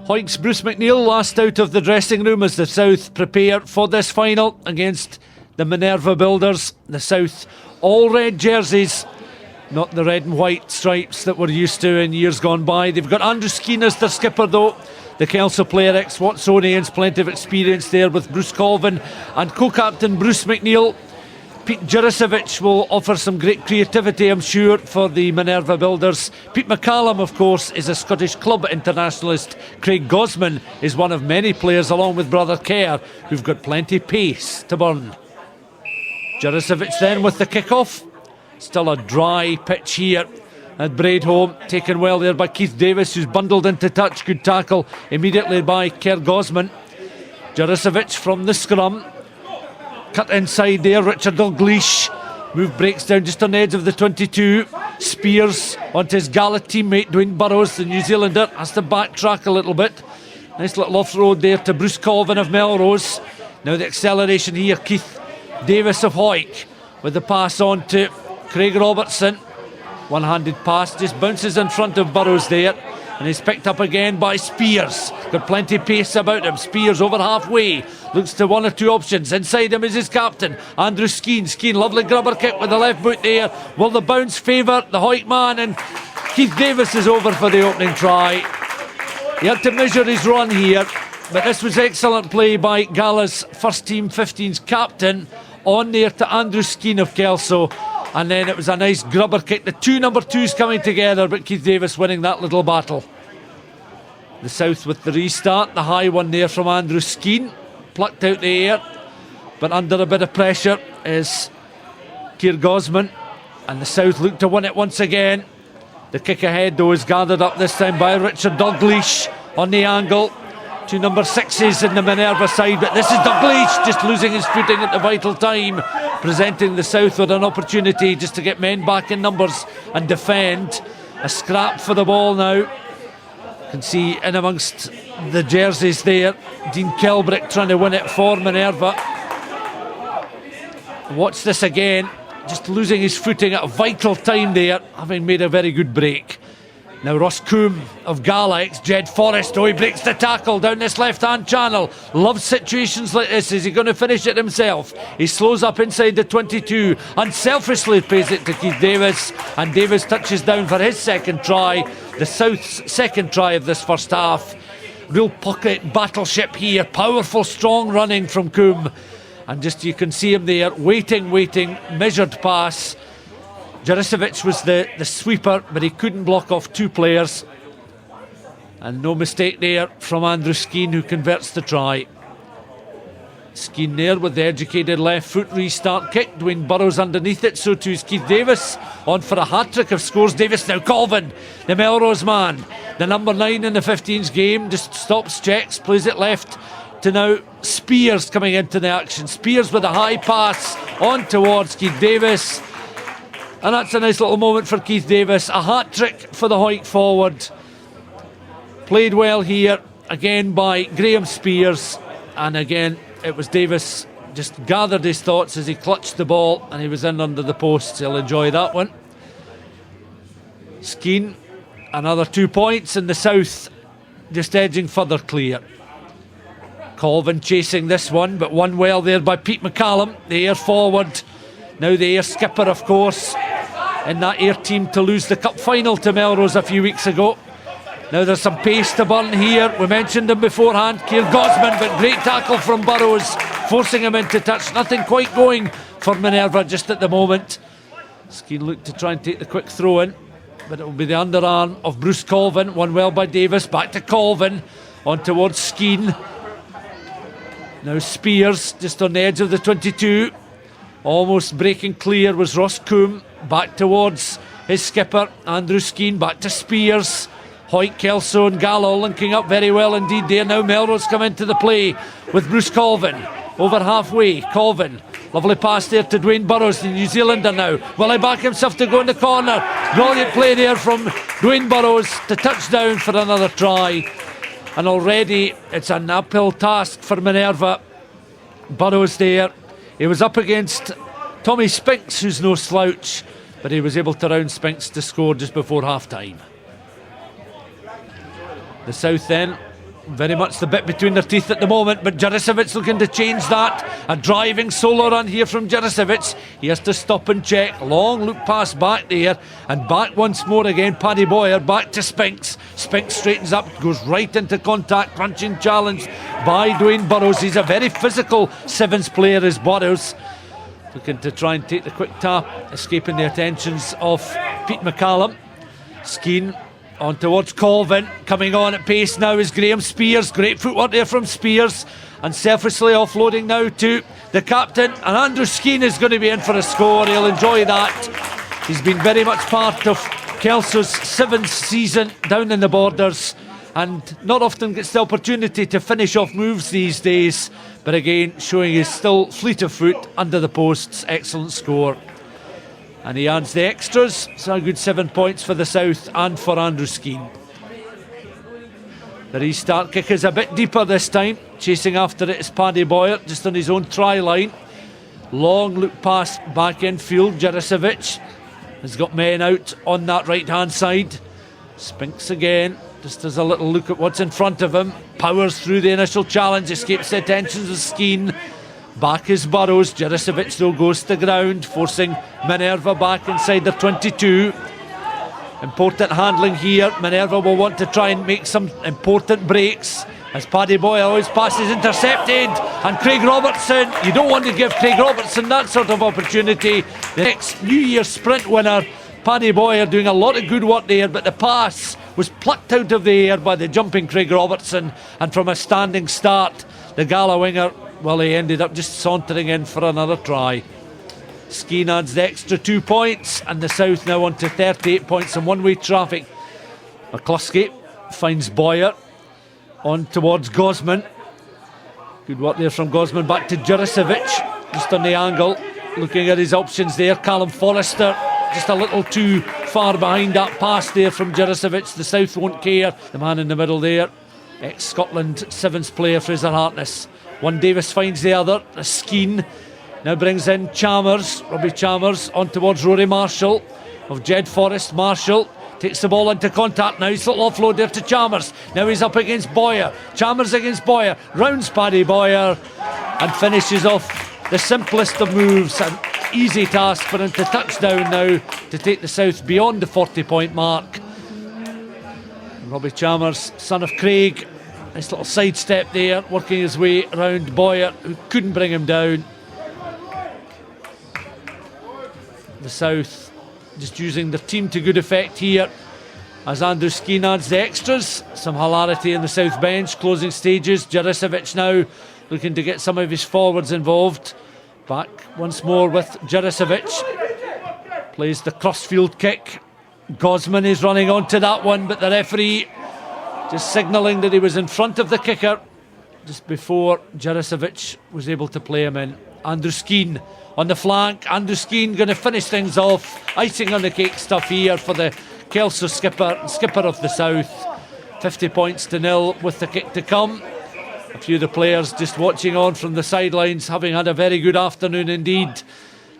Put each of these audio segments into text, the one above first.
Hoyk's Bruce McNeil last out of the dressing room as the South prepare for this final against the Minerva Builders. The South all red jerseys, not the red and white stripes that we're used to in years gone by. They've got Andrew Skeen as their skipper though, the Kelso player, ex-Watsonians, plenty of experience there with Bruce Colvin and co-captain Bruce McNeil. Pete Jurasevich will offer some great creativity, I'm sure, for the Minerva Builders. Pete McCallum, of course, is a Scottish club internationalist. Craig Gosman is one of many players, along with brother Kerr, who've got plenty pace to burn. Jurasevich then with the kick-off. Still a dry pitch here at Braidholm, taken well there by Keith Davis, who's bundled into touch. Good tackle immediately by Kerr Gosman. Jurasevich from the scrum. Cut inside there, Richard Dalgleish. Move breaks down just on the edge of the 22. Spears onto his Gala teammate Dwayne Burrows, the New Zealander. Has to backtrack a little bit. Nice little off-road there to Bruce Colvin of Melrose. Now the acceleration here, Keith Davis of Hoyk with the pass on to Craig Robertson. One-handed pass, just bounces in front of Burrows there. And he's picked up again by Spears. Got plenty of pace about him. Spears over halfway. Looks to one or two options. Inside him is his captain, Andrew Skeen. Skeen, lovely grubber kick with the left boot there. Will the bounce favour the Hoyk man? And Keith Davis is over for the opening try. He had to measure his run here, but this was excellent play by Gala's first team 15's captain on there to Andrew Skeen of Kelso. And then it was a nice grubber kick. The two number twos coming together, but Keith Davis winning that little battle. The South with the restart. The high one there from Andrew Skeen. Plucked out the air, but under a bit of pressure is Kerr Gosman. And the South look to win it once again. The kick ahead though is gathered up this time by Richard Dalgleish on the angle. Two number sixes in the Minerva side, but this is Dalgleish just losing his footing at the vital time, presenting the South with an opportunity just to get men back in numbers and defend. A scrap for the ball now. You can see in amongst the jerseys there, Dean Kelbrick trying to win it for Minerva. Watch this again, just losing his footing at a vital time there, having made a very good break. Now Ross Coombe of Gala, ex-Jed Forest. Oh, he breaks the tackle down this left-hand channel. Loves situations like this. Is he going to finish it himself? He slows up inside the 22. Unselfishly pays it to Keith Davis. And Davis touches down for his second try. The South's second try of this first half. Real pocket battleship here. Powerful, strong running from Coombe. And just you can see him there, waiting, measured pass. Jurasevich was the sweeper, but he couldn't block off two players. And no mistake there from Andrew Skeen, who converts the try. Skeen there with the educated left foot restart kick. Dwayne Burrows underneath it, so too is Keith Davis. On for a hat-trick of scores. Davis now Colvin, the Melrose man. The number 9 in the 15's game, just stops, checks, plays it left to now Spears coming into the action. Spears with a high pass on towards Keith Davis. And that's a nice little moment for Keith Davis. A hat-trick for the Hoyk forward. Played well here, again by Graham Spears. And again, it was Davis just gathered his thoughts as he clutched the ball and he was in under the posts. He'll enjoy that one. Skeen, another 2 points, and the South just edging further clear. Colvin chasing this one, but won well there by Pete McCallum, the air forward. Now the air skipper, of course, in that air team to lose the cup final to Melrose a few weeks ago. Now there's some pace to burn here. We mentioned him beforehand, Kerr Gosman, but great tackle from Burrows, forcing him into touch. Nothing quite going for Minerva just at the moment. Skeen looked to try and take the quick throw in, but it will be the underarm of Bruce Colvin. Won well by Davis, back to Colvin, on towards Skeen. Now Spears, just on the edge of the 22. Almost breaking clear was Ross Coombe. Back towards his skipper, Andrew Skeen. Back to Spears. Hoyt, Kelso and Gallo linking up very well indeed there. Now Melrose come into the play with Bruce Colvin. Over halfway, Colvin. Lovely pass there to Dwayne Burrows, the New Zealander now. Will he back himself to go in the corner? Brilliant play there from Dwayne Burrows to touchdown for another try. And already it's an uphill task for Minerva. Burrows there. He was up against Tommy Spinks, who's no slouch, but he was able to round Spinks to score just before half time. The South then very much the bit between their teeth at the moment, but Jaricevic looking to change that. A driving solo run here from Jaricevic. He has to stop and check. Long loop pass back there, and back once more again. Paddy Boyer back to Spinks. Spinks straightens up, goes right into contact. Crunching challenge by Dwayne Burrows. He's a very physical sevens player, is Burrows. Looking to try and take the quick tap, escaping the attentions of Pete McCallum. Skeen on towards Colvin, coming on at pace now is Graham Spears. Great footwork there from Spears, and selfishly offloading now to the captain, and Andrew Skeen is going to be in for a score. He'll enjoy that. He's been very much part of Kelso's sevens season down in the Borders, and not often gets the opportunity to finish off moves these days, but again showing he's still fleet of foot under the posts. Excellent score. And he adds the extras, so a good 7 points for the South and for Andrew Skeen. The restart kick is a bit deeper this time. Chasing after it is Paddy Boyer, just on his own try line. Long loop pass back infield. Jaricevic has got men out on that right hand side. Spinks again, just has a little look at what's in front of him. Powers through the initial challenge, escapes the attentions of Skeen. Back is Burrows. Jaricevic though goes to ground, forcing Minerva back inside their 22. Important handling here. Minerva will want to try and make some important breaks, as Paddy Boyle always passes intercepted, and Craig Robertson, you don't want to give Craig Robertson that sort of opportunity. The next New Year sprint winner, Paddy Boyle, doing a lot of good work there, but the pass was plucked out of the air by the jumping Craig Robertson, and from a standing start, the Gala winger, well, he ended up just sauntering in for another try. Skeen adds the extra 2 points, and the South now on to 38 points in one-way traffic. McCluskey finds Boyer on towards Gosman. Good work there from Gosman, back to Jaricevic, just on the angle, looking at his options there. Callum Forrester just a little too far behind that pass there from Jaricevic. The South won't care. The man in the middle there, ex-Scotland sevens player Fraser Hartness. One Davis finds the other. A Skeen now brings in Chalmers. Robbie Chalmers on towards Rory Marshall of Jed Forrest. Marshall takes the ball into contact now. He's a little offload there to Chalmers. Now he's up against Boyer. Chalmers against Boyer. Rounds Paddy Boyer and finishes off the simplest of moves. An easy task for him to touch down now to take the South beyond the 40-point mark. And Robbie Chalmers, son of Craig, nice little sidestep there, working his way around Boyer, who couldn't bring him down. The South just using their team to good effect here, as Andrew Skeen adds the extras. Some hilarity in the South bench, closing stages. Jaricevic now looking to get some of his forwards involved. Back once more with Jaricevic. Plays the crossfield kick. Gosman is running onto that one, but the referee just signalling that he was in front of the kicker just before Jaricevic was able to play him in. Andrew Skeen on the flank. Andrew Skeen going to finish things off. Icing on the cake stuff here for the Kelso skipper of the South. 50 points to 0 with the kick to come. A few of the players just watching on from the sidelines, having had a very good afternoon indeed.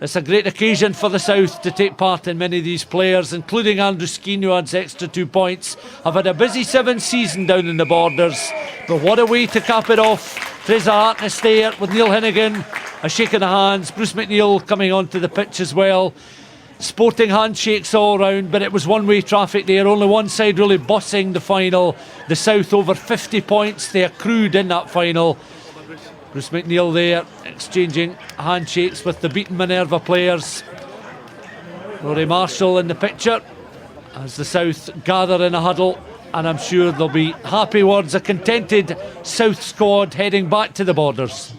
It's a great occasion for the South to take part in. Many of these players, including Andrew Skeen, who adds extra 2 points, have had a busy sevens season down in the Borders. But what a way to cap it off. Fraser Hartness there with Neil Hinnigan, a shake of the hands. Bruce McNeil coming onto the pitch as well. Sporting handshakes all round, but it was one-way traffic there. Only one side really bossing the final. The South over 50 points they accrued in that final. Bruce McNeil there exchanging handshakes with the beaten Minerva players. Rory Marshall in the picture as the South gather in a huddle, and I'm sure there'll be happy words, a contented South squad heading back to the Borders.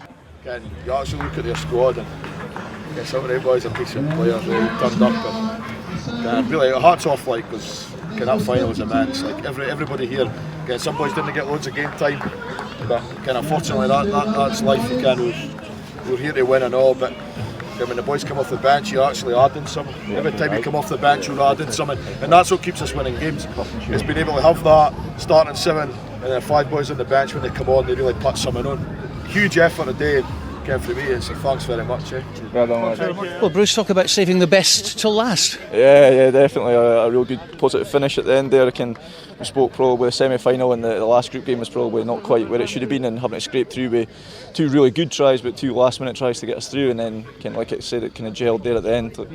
You actually look at their squad and some of them boys are decent players, really turned up, and really hearts off, like, because that final was immense. Like everybody here, some boys didn't get loads of game time, but unfortunately that's life. We're here to win and all, but when the boys come off the bench, you're actually adding something. Every time you come off the bench, you're adding something, and that's what keeps us winning games. It's being able to have that starting 7 and then 5 boys on the bench. When they come on, they really put something on. Huge effort a day. For me, so thanks very much. Well, Bruce, talk about saving the best till last. Yeah, definitely a real good positive finish at the end there. we spoke probably the semi-final and the last group game was probably not quite where it should have been, and having to scrape through with 2 really good tries but 2 last-minute tries to get us through, and then kind of, like I said, it kind of gelled there at the end. Like,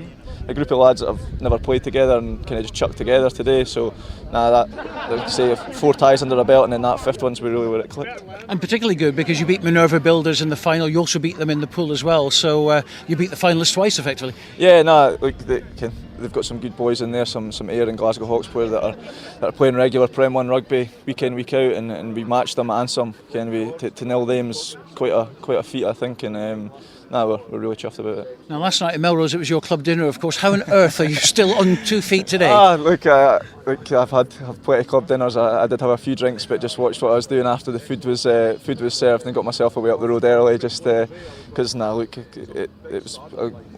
a group of lads that have never played together and kind of just chucked together today. So, like I say, 4 ties under a belt, and then that 5th one's really where it clicked. And particularly good because you beat Minerva Builders in the final. You also beat them in the pool as well. So you beat the finalists twice, effectively. Yeah, they've got some good boys in there. Some Ayr and Glasgow Hawks players that are playing regular Prem 1 rugby week in, week out, and we matched them and some. To nil them is quite a feat, I think, and we're really chuffed about it. Now, last night at Melrose, it was your club dinner, of course. How on earth are you still on 2 feet today? I've had plenty of club dinners. I did have a few drinks, but just watched what I was doing after the food was served, and got myself away up the road early, just because it was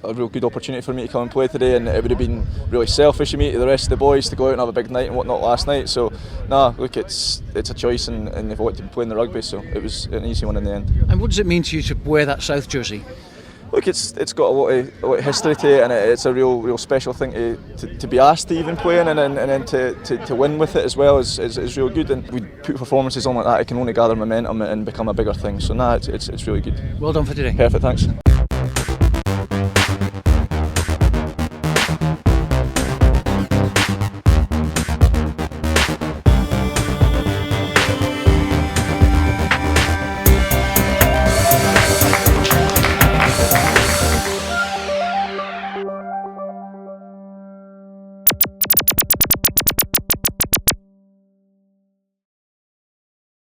a real good opportunity for me to come and play today, and it would have been really selfish of me to the rest of the boys to go out and have a big night and whatnot last night. So it's a choice, and they've wanted to play in the rugby, so it was an easy one in the end. And what does it mean to you to wear that South jersey? Look, it's got a lot of history to it, and it's a real special thing to be asked to even play in, and then to win with it as well is real good. And we put performances on like that, it can only gather momentum and become a bigger thing. So it's really good. Well done for today. Perfect, thanks.